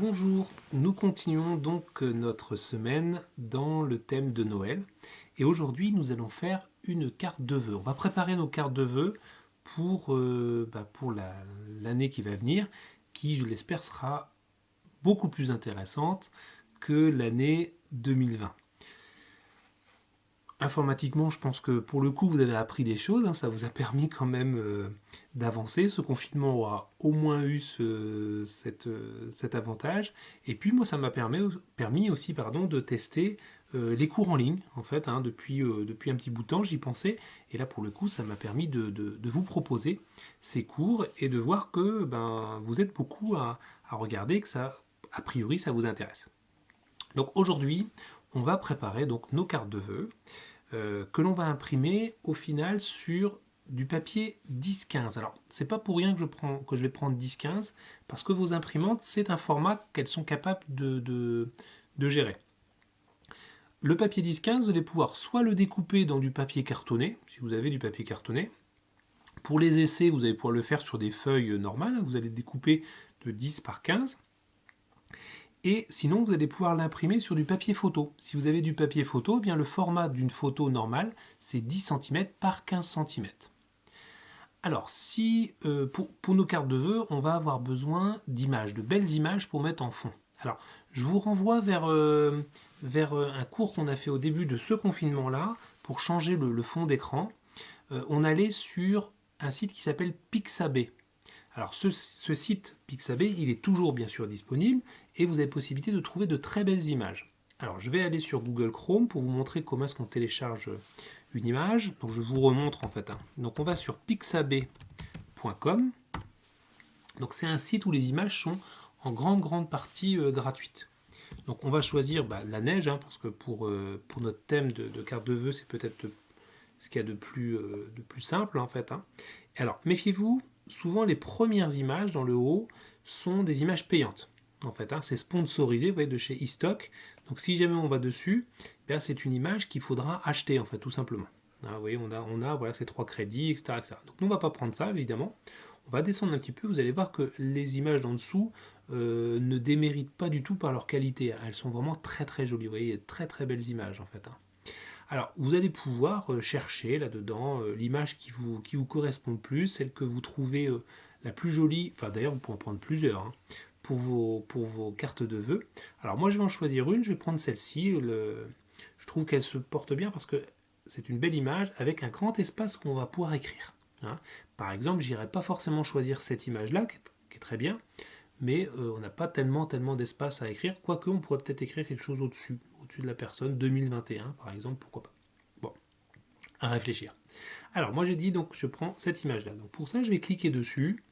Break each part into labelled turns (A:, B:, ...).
A: Bonjour, nous continuons donc notre semaine dans le thème de Noël et aujourd'hui nous allons faire une carte de vœux. On va préparer nos cartes de vœux pour l'année qui va venir, qui je l'espère sera beaucoup plus intéressante que l'année 2020. Informatiquement, je pense que pour le coup, vous avez appris des choses, ça vous a permis quand même d'avancer. Ce confinement aura au moins eu cet avantage. Et puis moi, ça m'a permis aussi de tester les cours en ligne, en fait, depuis un petit bout de temps, j'y pensais. Et là, pour le coup, ça m'a permis de vous proposer ces cours et de voir que vous êtes beaucoup à regarder, que ça, a priori, ça vous intéresse. Donc aujourd'hui, on va préparer donc nos cartes de vœux que l'on va imprimer au final sur du papier 10-15. Alors, c'est pas pour rien que je vais prendre 10-15, parce que vos imprimantes, c'est un format qu'elles sont capables de gérer. Le papier 10-15, vous allez pouvoir soit le découper dans du papier cartonné, si vous avez du papier cartonné. Pour les essais, vous allez pouvoir le faire sur des feuilles normales, vous allez découper de 10 par 15. Et sinon, vous allez pouvoir l'imprimer sur du papier photo. Si vous avez du papier photo, eh bien le format d'une photo normale, c'est 10 cm par 15 cm. Alors, pour nos cartes de vœux, on va avoir besoin d'images, de belles images pour mettre en fond. Alors, je vous renvoie vers un cours qu'on a fait au début de ce confinement-là, pour changer le fond d'écran. On allait sur un site qui s'appelle Pixabay. Alors ce site Pixabay, il est toujours bien sûr disponible et vous avez possibilité de trouver de très belles images. Alors je vais aller sur Google Chrome pour vous montrer comment est-ce qu'on télécharge une image. Donc je vous remontre en fait. Donc on va sur pixabay.com. Donc c'est un site où les images sont en grande partie gratuites. Donc on va choisir la neige, parce que pour notre thème de carte de vœux, c'est peut-être ce qu'il y a de plus simple en fait. Alors méfiez-vous, souvent les premières images dans le haut sont des images payantes. En fait, c'est sponsorisé, vous voyez, de chez eStock. Donc si jamais on va dessus, c'est une image qu'il faudra acheter en fait, tout simplement. Vous voyez, on a voilà, ces 3 crédits, etc. Donc nous on ne va pas prendre ça évidemment. On va descendre un petit peu, vous allez voir que les images d'en dessous ne déméritent pas du tout par leur qualité. Elles sont vraiment très jolies, vous voyez, il y a très belles images en fait. Alors, vous allez pouvoir chercher là-dedans l'image qui vous correspond le plus, celle que vous trouvez la plus jolie. Enfin, d'ailleurs, vous pouvez en prendre plusieurs pour vos cartes de vœux. Alors, moi, je vais en choisir une. Je vais prendre celle-ci. Je trouve qu'elle se porte bien parce que c'est une belle image avec un grand espace qu'on va pouvoir écrire. Par exemple, je n'irai pas forcément choisir cette image-là, qui est très bien, mais on n'a pas tellement d'espace à écrire, quoique on pourrait peut-être écrire quelque chose au-dessus de la personne, 2021 par exemple, pourquoi pas. Bon, à réfléchir. Alors moi j'ai dit, donc je prends cette image-là. Donc pour ça je vais cliquer dessus,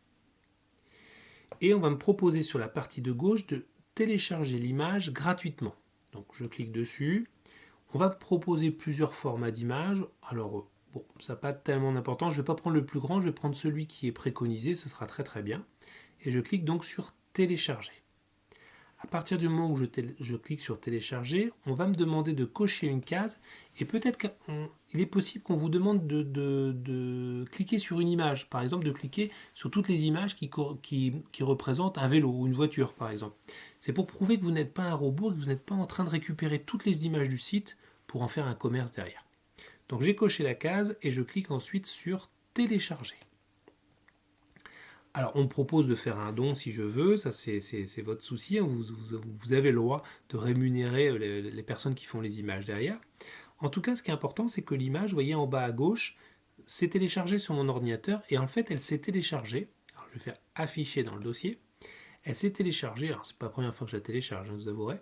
A: et on va me proposer sur la partie de gauche de télécharger l'image gratuitement. Donc je clique dessus, on va me proposer plusieurs formats d'image. Alors bon, ça n'a pas tellement d'importance, je ne vais pas prendre le plus grand, je vais prendre celui qui est préconisé, ce sera très bien. Et je clique donc sur télécharger. À partir du moment où je clique sur télécharger, on va me demander de cocher une case, et peut-être qu'il est possible qu'on vous demande de cliquer sur une image, par exemple de cliquer sur toutes les images qui représentent un vélo ou une voiture par exemple. C'est pour prouver que vous n'êtes pas un robot, que vous n'êtes pas en train de récupérer toutes les images du site pour en faire un commerce derrière. Donc j'ai coché la case et je clique ensuite sur télécharger. Alors, on me propose de faire un don si je veux, ça c'est votre souci, vous avez le droit de rémunérer les personnes qui font les images derrière. En tout cas, ce qui est important, c'est que l'image, vous voyez en bas à gauche, s'est téléchargée sur mon ordinateur, et en fait, elle s'est téléchargée, alors je vais faire afficher dans le dossier, elle s'est téléchargée, alors c'est pas la première fois que je la télécharge, je vous avouerai,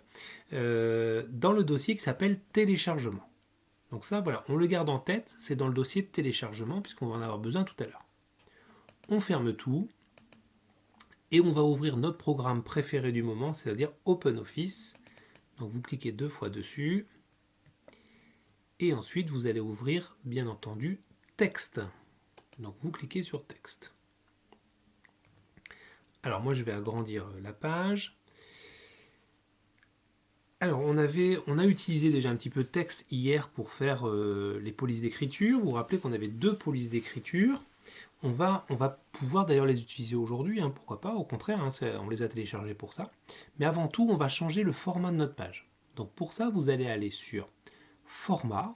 A: dans le dossier qui s'appelle téléchargement. Donc ça, voilà, on le garde en tête, c'est dans le dossier de téléchargement, puisqu'on va en avoir besoin tout à l'heure. On ferme tout, et on va ouvrir notre programme préféré du moment, c'est-à-dire OpenOffice. Donc vous cliquez 2 fois dessus. Et ensuite, vous allez ouvrir, bien entendu, Texte. Donc vous cliquez sur Texte. Alors moi, je vais agrandir la page. Alors on a utilisé déjà un petit peu de texte hier pour faire les polices d'écriture. Vous vous rappelez qu'on avait 2 polices d'écriture. On va pouvoir d'ailleurs les utiliser aujourd'hui, hein, pourquoi pas, au contraire, hein, on les a téléchargés pour ça. Mais avant tout, on va changer le format de notre page. Donc pour ça, vous allez aller sur Format,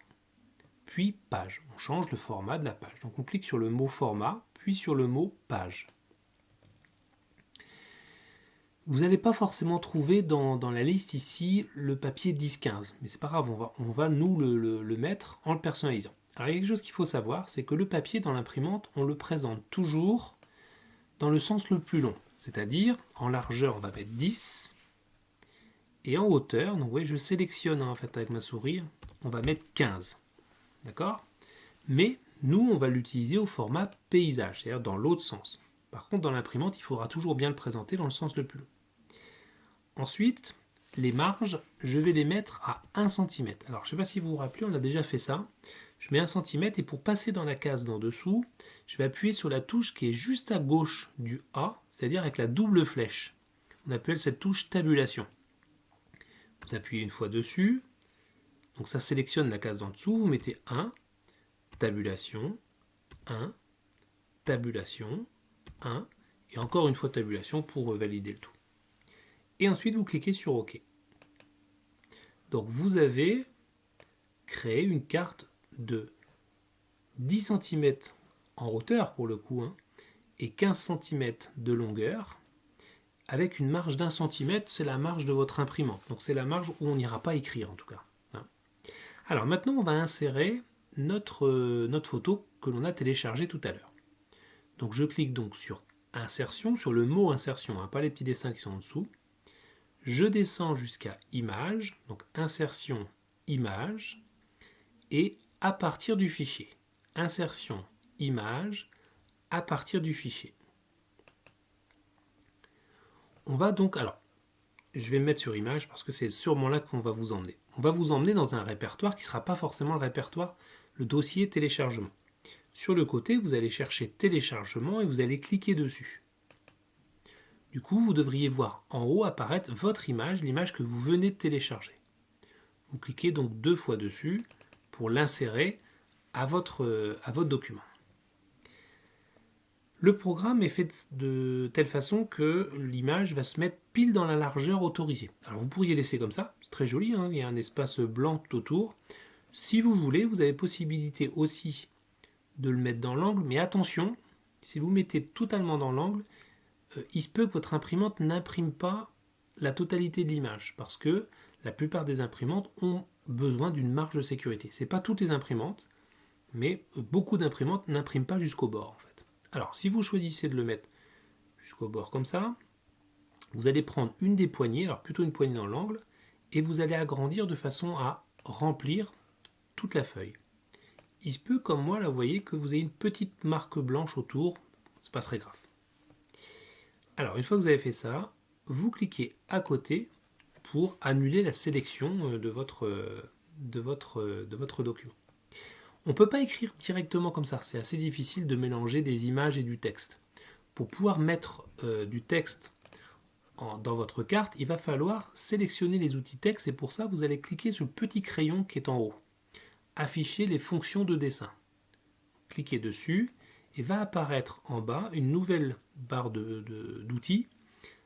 A: puis Page. On change le format de la page. Donc on clique sur le mot Format, puis sur le mot Page. Vous n'allez pas forcément trouver dans la liste ici le papier 10-15, mais c'est pas grave, on va nous le mettre en le personnalisant. Alors il y a quelque chose qu'il faut savoir, c'est que le papier dans l'imprimante, on le présente toujours dans le sens le plus long, c'est-à-dire en largeur on va mettre 10, et en hauteur, donc vous voyez je sélectionne en fait avec ma souris, on va mettre 15, d'accord? Mais nous on va l'utiliser au format paysage, c'est-à-dire dans l'autre sens. Par contre dans l'imprimante, il faudra toujours bien le présenter dans le sens le plus long. Ensuite, les marges, je vais les mettre à 1 cm. Alors, je ne sais pas si vous vous rappelez, on a déjà fait ça. Je mets 1 cm et pour passer dans la case d'en dessous, je vais appuyer sur la touche qui est juste à gauche du A, c'est-à-dire avec la double flèche. On appelle cette touche tabulation. Vous appuyez une fois dessus, donc ça sélectionne la case d'en dessous, vous mettez 1, tabulation, 1, tabulation, 1, et encore une fois tabulation pour valider le tout. Et ensuite vous cliquez sur OK. Donc vous avez créé une carte de 10 cm en hauteur pour le coup, hein, et 15 cm de longueur, avec une marge d'1 cm, c'est la marge de votre imprimante. Donc c'est la marge où on n'ira pas écrire en tout cas. Hein. Alors maintenant on va insérer notre photo que l'on a téléchargée tout à l'heure. Donc je clique donc sur insertion, sur le mot insertion, hein, pas les petits dessins qui sont en dessous. Je descends jusqu'à image, donc insertion, image, et à partir du fichier. Insertion, image, à partir du fichier. On va donc, alors, je vais me mettre sur image parce que c'est sûrement là qu'on va vous emmener. On va vous emmener dans un répertoire qui ne sera pas forcément le répertoire, le dossier téléchargement. Sur le côté, vous allez chercher téléchargement et vous allez cliquer dessus. Du coup, vous devriez voir en haut apparaître votre image, l'image que vous venez de télécharger. Vous cliquez donc 2 fois dessus pour l'insérer à votre document. Le programme est fait de telle façon que l'image va se mettre pile dans la largeur autorisée. Alors vous pourriez laisser comme ça, c'est très joli, hein, il y a un espace blanc tout autour. Si vous voulez, vous avez possibilité aussi de le mettre dans l'angle, mais attention, si vous mettez totalement dans l'angle, il se peut que votre imprimante n'imprime pas la totalité de l'image, parce que la plupart des imprimantes ont besoin d'une marge de sécurité. Ce n'est pas toutes les imprimantes, mais beaucoup d'imprimantes n'impriment pas jusqu'au bord en fait. Alors si vous choisissez de le mettre jusqu'au bord comme ça, vous allez prendre une des poignées, alors plutôt une poignée dans l'angle, et vous allez agrandir de façon à remplir toute la feuille. Il se peut, comme moi, là, vous voyez, que vous ayez une petite marque blanche autour, c'est pas très grave. Alors, une fois que vous avez fait ça, vous cliquez à côté pour annuler la sélection de votre document. On ne peut pas écrire directement comme ça, c'est assez difficile de mélanger des images et du texte. Pour pouvoir mettre du texte dans votre carte, il va falloir sélectionner les outils texte et pour ça, vous allez cliquer sur le petit crayon qui est en haut. Afficher les fonctions de dessin. Cliquez dessus et va apparaître en bas une nouvelle barre d'outils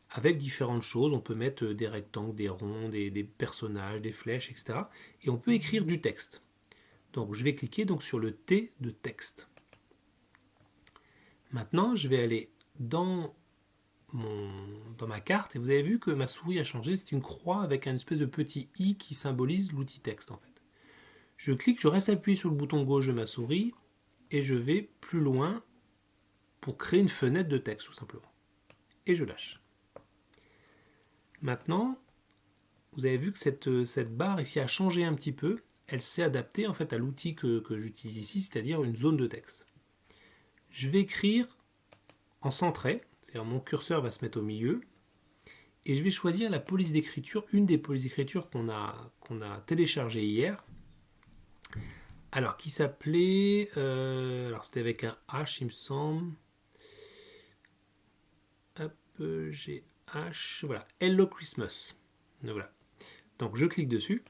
A: avec différentes choses. On peut mettre des rectangles, des ronds, des personnages, des flèches, etc. Et on peut écrire du texte. Donc je vais cliquer donc sur le T de texte. Maintenant, je vais aller dans ma carte et vous avez vu que ma souris a changé. C'est une croix avec un espèce de petit i qui symbolise l'outil texte en fait. Je clique, je reste appuyé sur le bouton gauche de ma souris et je vais plus loin pour créer une fenêtre de texte tout simplement. Et je lâche. Maintenant, vous avez vu que cette barre ici a changé un petit peu. Elle s'est adaptée en fait à l'outil que j'utilise ici, c'est-à-dire une zone de texte. Je vais écrire en centré, c'est-à-dire mon curseur va se mettre au milieu, et je vais choisir la police d'écriture, une des polices d'écriture qu'on a téléchargée hier, alors qui s'appelait, alors c'était avec un H il me semble, hop, GH, voilà, Hello Christmas, voilà. Donc je clique dessus,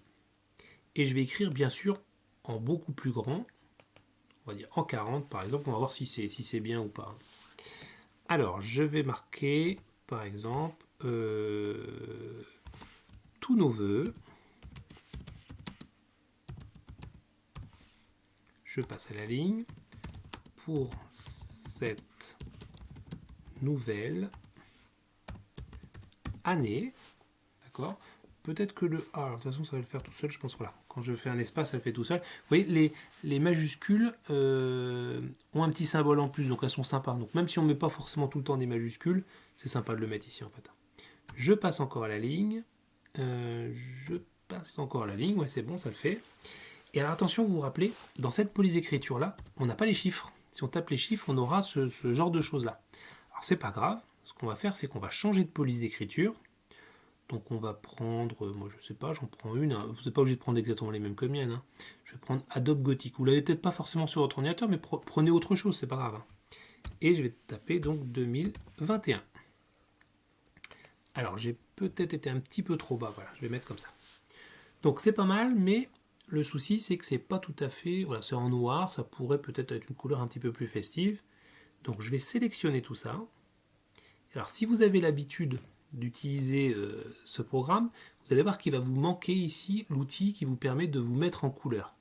A: et je vais écrire bien sûr en beaucoup plus grand, On va dire en 40 par exemple, on va voir si c'est bien ou pas. Alors, je vais marquer, par exemple, tous nos vœux. Je passe à la ligne pour cette nouvelle année. D'accord ? Peut-être que le A, alors, de toute façon, ça va le faire tout seul, je pense. Voilà. Quand je fais un espace, ça le fait tout seul. Vous voyez, les majuscules ont un petit symbole en plus, donc elles sont sympas. Donc même si on ne met pas forcément tout le temps des majuscules, c'est sympa de le mettre ici en fait. Je passe encore à la ligne. Ouais, c'est bon, ça le fait. Et alors attention, vous vous rappelez, dans cette police d'écriture là, on n'a pas les chiffres. Si on tape les chiffres, on aura ce genre de choses là. Alors c'est pas grave, ce qu'on va faire, c'est qu'on va changer de police d'écriture. Donc on va prendre, moi je sais pas, j'en prends une. Hein. Vous n'êtes pas obligé de prendre exactement les mêmes que miennes. Hein. Je vais prendre Adobe Gothic. Vous l'avez peut-être pas forcément sur votre ordinateur, mais prenez autre chose, c'est pas grave. Hein. Et je vais taper donc 2021. Alors j'ai peut-être été un petit peu trop bas, voilà, je vais mettre comme ça. Donc c'est pas mal, mais le souci c'est que c'est pas tout à fait, voilà, c'est en noir, ça pourrait peut-être être une couleur un petit peu plus festive. Donc je vais sélectionner tout ça. Alors si vous avez l'habitude d'utiliser ce programme, vous allez voir qu'il va vous manquer ici l'outil qui vous permet de vous mettre en couleur.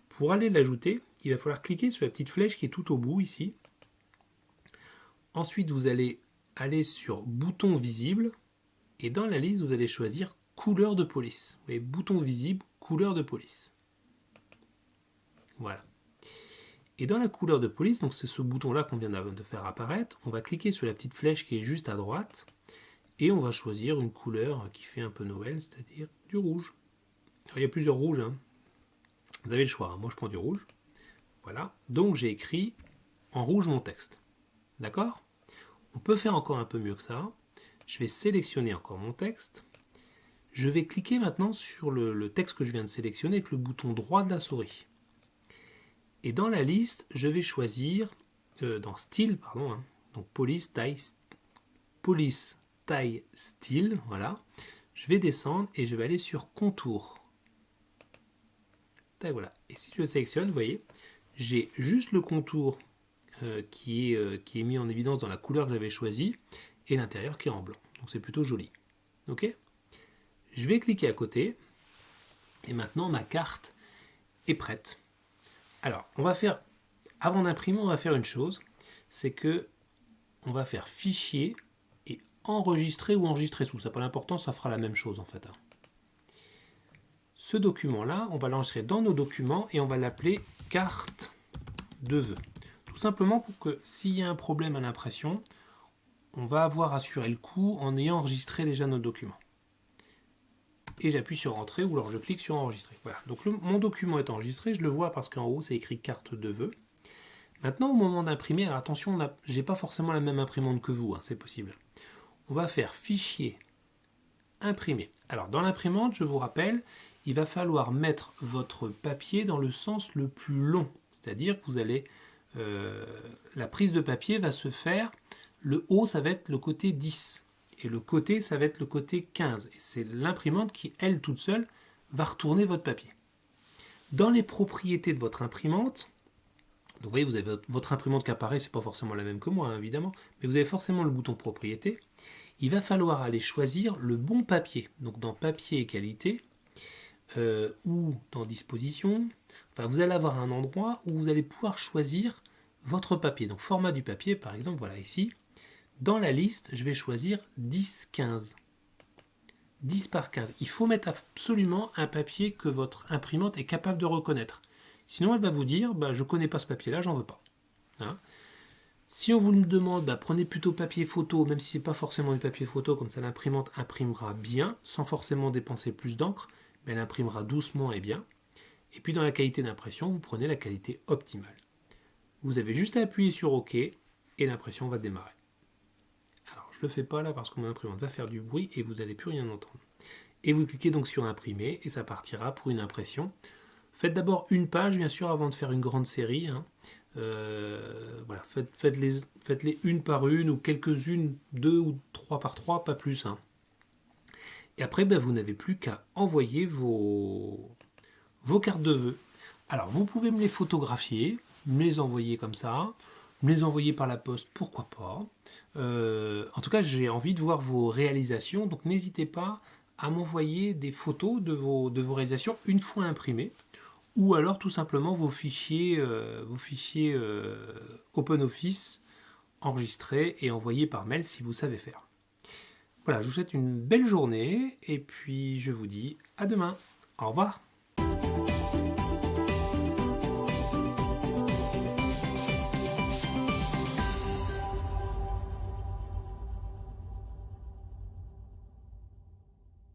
A: Pour aller l'ajouter, il va falloir cliquer sur la petite flèche qui est tout au bout ici. Ensuite, vous allez aller sur bouton visible et dans la liste, vous allez choisir couleur de police. Vous voyez, bouton visible, couleur de police. Voilà. Et dans la couleur de police, donc c'est ce bouton-là qu'on vient de faire apparaître, on va cliquer sur la petite flèche qui est juste à droite et on va choisir une couleur qui fait un peu Noël, c'est-à-dire du rouge. Alors, il y a plusieurs rouges, hein. Vous avez le choix, hein. Moi je prends du rouge. Voilà, donc j'ai écrit en rouge mon texte. D'accord ? On peut faire encore un peu mieux que ça. Je vais sélectionner encore mon texte. Je vais cliquer maintenant sur le texte que je viens de sélectionner avec le bouton droit de la souris. Et dans la liste, je vais choisir, dans style, pardon, hein, donc police, taille, style, voilà. Je vais descendre et je vais aller sur contour. Tac, voilà. Et si je le sélectionne, vous voyez, j'ai juste le contour qui est mis en évidence dans la couleur que j'avais choisie et l'intérieur qui est en blanc. Donc c'est plutôt joli. Ok ? Je vais cliquer à côté et maintenant ma carte est prête. Alors, on va faire, avant d'imprimer, on va faire une chose, c'est que on va faire fichier et enregistrer ou enregistrer sous. Ça n'a pas d'importance, ça fera la même chose en fait. Ce document-là, on va l'enregistrer dans nos documents et on va l'appeler carte de vœux. Tout simplement pour que s'il y a un problème à l'impression, on va avoir assuré le coup en ayant enregistré déjà nos documents. Et j'appuie sur Entrée ou alors je clique sur Enregistrer. Voilà, donc mon document est enregistré, je le vois parce qu'en haut c'est écrit carte de vœux. Maintenant au moment d'imprimer, alors attention, je n'ai pas forcément la même imprimante que vous, hein, c'est possible. On va faire Fichier, Imprimer. Alors dans l'imprimante, je vous rappelle, il va falloir mettre votre papier dans le sens le plus long. C'est-à-dire que vous allez, la prise de papier va se faire, le haut ça va être le côté 10. Et le côté, ça va être le côté 15. Et c'est l'imprimante qui, elle, toute seule, va retourner votre papier. Dans les propriétés de votre imprimante, donc vous voyez, vous avez votre imprimante qui apparaît, c'est pas forcément la même que moi, hein, évidemment, mais vous avez forcément le bouton propriété. Il va falloir aller choisir le bon papier. Donc dans papier et qualité, ou dans disposition, enfin, vous allez avoir un endroit où vous allez pouvoir choisir votre papier. Donc format du papier, par exemple, voilà ici. Dans la liste, je vais choisir 10-15. 10 par 15. Il faut mettre absolument un papier que votre imprimante est capable de reconnaître. Sinon, elle va vous dire, je ne connais pas ce papier-là, j'en veux pas. Hein ? Si on vous le demande, prenez plutôt papier photo, même si ce n'est pas forcément du papier photo, comme ça l'imprimante imprimera bien, sans forcément dépenser plus d'encre, mais elle imprimera doucement et bien. Et puis dans la qualité d'impression, vous prenez la qualité optimale. Vous avez juste à appuyer sur OK et l'impression va démarrer. Je ne le fais pas là parce que mon imprimante va faire du bruit et vous n'allez plus rien entendre. Et vous cliquez donc sur imprimer et ça partira pour une impression. Faites d'abord une page bien sûr avant de faire une grande série. Hein. Voilà, faites-les une par une ou quelques-unes, 2 ou 3 par 3, pas plus. Hein. Et après, vous n'avez plus qu'à envoyer vos cartes de vœux. Alors, vous pouvez me les photographier. me les envoyer comme ça, me les envoyer par la poste, pourquoi pas. En tout cas, j'ai envie de voir vos réalisations, donc n'hésitez pas à m'envoyer des photos de vos réalisations une fois imprimées, ou alors tout simplement vos fichiers OpenOffice enregistrés et envoyés par mail si vous savez faire. Voilà, je vous souhaite une belle journée et puis je vous dis à demain. Au revoir.